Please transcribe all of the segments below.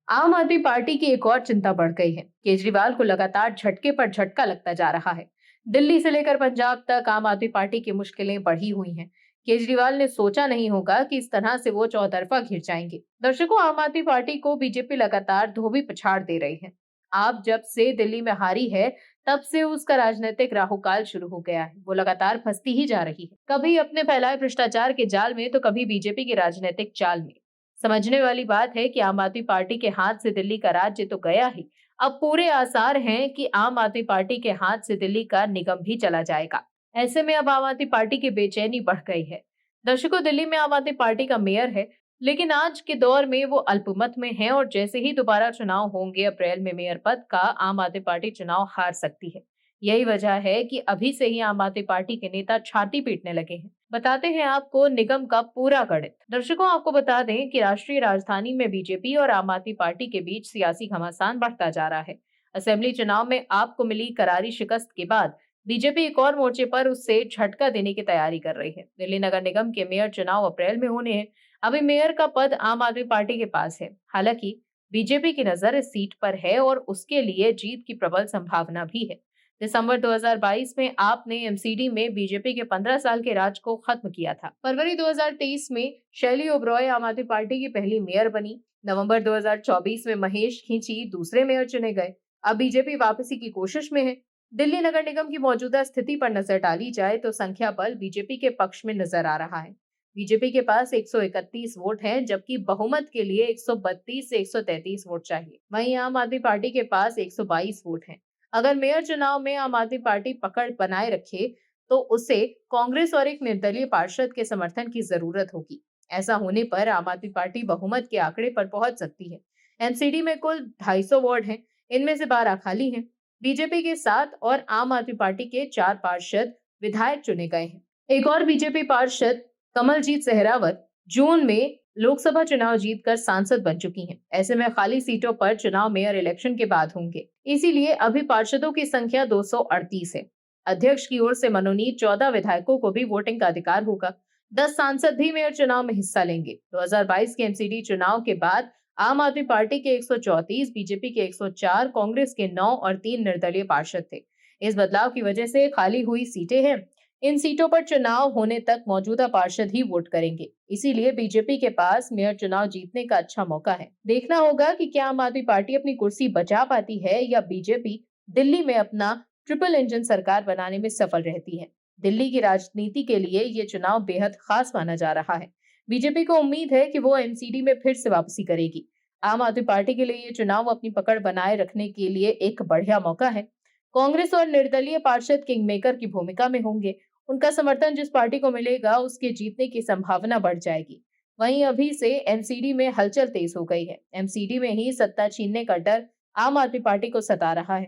आम आदमी पार्टी की एक और चिंता बढ़ गई है। केजरीवाल को लगातार झटके पर झटका लगता जा रहा है। दिल्ली से लेकर पंजाब तक आम आदमी पार्टी की मुश्किलें बढ़ी हुई हैं। केजरीवाल ने सोचा नहीं होगा कि इस तरह से वो चौतरफा घिर जाएंगे। दर्शकों, आम आदमी पार्टी को बीजेपी लगातार धोबी पछाड़ दे रही है। आप जब से दिल्ली में हारी है, तब से उसका राजनीतिक राहुकाल शुरू हो गया है। वो लगातार फंसती ही जा रही है, कभी अपने फैलाए भ्रष्टाचार के जाल में तो कभी बीजेपी की राजनीतिक चाल में। समझने वाली बात है कि आम आदमी पार्टी के हाथ से दिल्ली का राज्य तो गया ही, अब पूरे आसार हैं कि आम आदमी पार्टी के हाथ से दिल्ली का निगम भी चला जाएगा। ऐसे में अब आम आदमी पार्टी की बेचैनी बढ़ गई है। दर्शकों, दिल्ली में आम आदमी पार्टी का मेयर है, लेकिन आज के दौर में वो अल्पमत में है और जैसे ही दोबारा चुनाव होंगे अप्रैल में मेयर पद का, आम आदमी पार्टी चुनाव हार सकती है। यही वजह है कि अभी से ही आम आदमी पार्टी के नेता छाती पीटने लगे हैं। बताते हैं आपको निगम का पूरा गणित। दर्शकों, आपको बता दें कि राष्ट्रीय राजधानी में बीजेपी और आम आदमी पार्टी के बीच सियासी घमासान बढ़ता जा रहा है। असेंबली चुनाव में आपको मिली करारी शिकस्त के बाद बीजेपी एक और मोर्चे पर उससे झटका देने की तैयारी कर रही है। दिल्ली नगर निगम के मेयर चुनाव अप्रैल में होने हैं। अभी मेयर का पद आम आदमी पार्टी के पास है। हालांकि बीजेपी की नजर इस सीट पर है और उसके लिए जीत की प्रबल संभावना भी है। दिसंबर 2022 में आपने एमसीडी में बीजेपी के 15 साल के राज को खत्म किया था। फरवरी 2023 में शैली ओबरॉय आम आदमी पार्टी की पहली मेयर बनी। नवंबर 2024 में महेश खींची दूसरे मेयर चुने गए। अब बीजेपी वापसी की कोशिश में है। दिल्ली नगर निगम की मौजूदा स्थिति पर नजर डाली जाए तो संख्या बल बीजेपी के पक्ष में नजर आ रहा है। बीजेपी के पास 131 वोट हैं, जबकि बहुमत के लिए 132 से 133 वोट चाहिए। वहीं आम आदमी पार्टी के पास 122 वोट हैं। अगर मेयर चुनाव में आम आदमी पार्टी पकड़ बनाए रखे, तो उसे कांग्रेस और एक निर्दलीय पार्षद के समर्थन की जरूरत होगी। ऐसा होने पर आम आदमी पार्टी बहुमत के आंकड़े पर पहुंच सकती है। एमसीडी में कुल 250 वार्ड हैं, इनमें से 12 खाली हैं। बीजेपी के 7 और आम आदमी पार्टी के 4 पार्षद विधायक चुने गए हैं। एक और बीजेपी पार्षद कमलजीत सहरावत जून में लोकसभा चुनाव जीतकर सांसद बन चुकी हैं। ऐसे में खाली सीटों पर चुनाव मेयर इलेक्शन के बाद होंगे। इसीलिए अभी पार्षदों की संख्या 238 है। अध्यक्ष की ओर से मनोनीत 14 विधायकों को भी वोटिंग का अधिकार होगा। 10 सांसद भी मेयर चुनाव में हिस्सा लेंगे। 2022 के एमसीडी चुनाव के बाद आम आदमी पार्टी के 134, बीजेपी के 104, कांग्रेस के 9 और 3 निर्दलीय पार्षद थे। इस बदलाव की वजह से खाली हुई सीटें हैं। इन सीटों पर चुनाव होने तक मौजूदा पार्षद ही वोट करेंगे। इसीलिए बीजेपी के पास मेयर चुनाव जीतने का अच्छा मौका है। देखना होगा कि क्या आम आदमी पार्टी अपनी कुर्सी बचा पाती है या बीजेपी दिल्ली में अपना ट्रिपल इंजन सरकार बनाने में सफल रहती है। दिल्ली की राजनीति के लिए ये चुनाव बेहद खास माना जा रहा है। बीजेपी को उम्मीद है कि वो एमसीडी में फिर से वापसी करेगी। आम आदमी पार्टी के लिए ये चुनाव अपनी पकड़ बनाए रखने के लिए एक बढ़िया मौका है। कांग्रेस और निर्दलीय पार्षद किंग मेकर की भूमिका में होंगे। उनका समर्थन जिस पार्टी को मिलेगा, उसके जीतने की संभावना बढ़ जाएगी। वहीं अभी से एमसीडी में हलचल तेज हो गई है। एमसीडी में ही सत्ता छीनने का डर आम आदमी पार्टी को सता रहा है।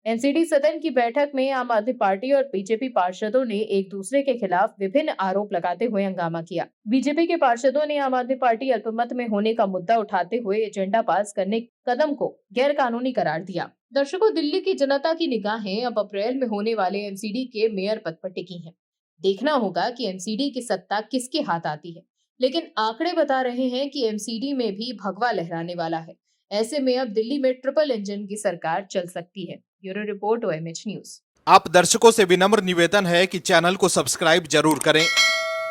एमसीडी सदन की बैठक में आम आदमी पार्टी और बीजेपी पार्षदों ने एक दूसरे के खिलाफ विभिन्न आरोप लगाते हुए हंगामा किया। बीजेपी के पार्षदों ने आम आदमी पार्टी अल्पमत में होने का मुद्दा उठाते हुए एजेंडा पास करने के कदम को गैर कानूनी करार दिया। दर्शकों, दिल्ली की जनता की निगाहें अब अप्रैल में होने वाले एमसीडी के मेयर पद पर टिकी हैं। देखना होगा कि एमसीडी की सत्ता किसके हाथ आती है, लेकिन आंकड़े बता रहे हैं कि एमसीडी में भी भगवा लहराने वाला है। ऐसे में अब दिल्ली में ट्रिपल इंजन की सरकार चल सकती है। Bureau report, OMH news. आप दर्शकों से विनम्र निवेदन है कि चैनल को सब्सक्राइब जरूर करें